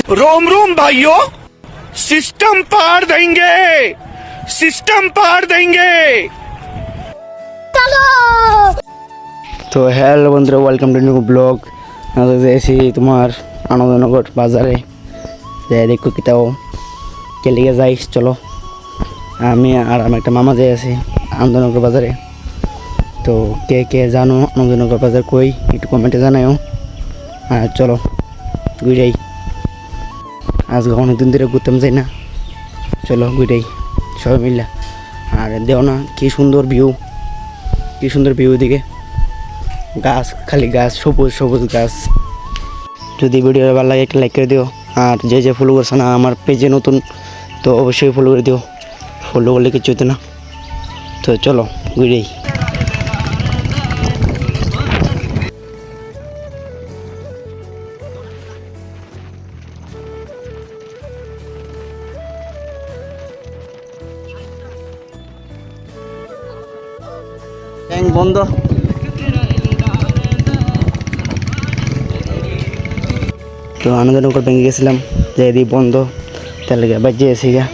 रोम रोम भाइयों, सिस्टम पार देंगे, सिस्टम पार देंगे। তো হ্যালো বন্ধুরা, ওয়েলকাম টু নিউ ব্লগ। আমরা এসেছি তোমার আনন্দনগর বাজারে, যাই দেখো কিতাও কেলিগে যাই। চলো, আমি আর আমার একটা মামা যাই আছি আনন্দনগর বাজারে। তো কে কে জানো আনন্দনগর বাজার কই, একটু কমেন্টে জানাও। আর চলো ঘুরেই, আজকে অনেকদিন ধরে ঘুরতাম যাই না। চলো ঘুরেই সবাই মিললা। আর দেও না কি সুন্দর ভিউ, কি সুন্দর ভিউ, দিকে গাছ, খালি গাছ, সবুজ সবুজ গাছ। যদি ভিডিও ভালো লাগে একটা লাইক করে দিও। আর যে যে ফলো করছে না আমার পেজে নতুন, তো অবশ্যই ফলো করে দিও। ফলো করলে কিছু হতো না। তো চলো ঘুরেই। ব্যাংক বন্ধ। তো আনন্দনগর ব্যাংকে গেছিলাম, যে দিয়ে বন্ধ, তার লেগে আবার যেয়েছি গা।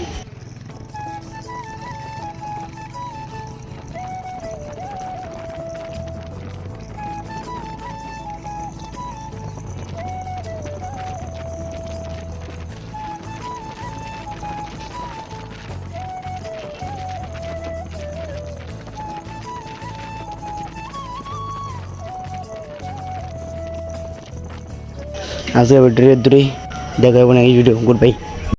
আজকে ভিডিও দূরেই দেখা হবে না এই ভিডিও। Good bye.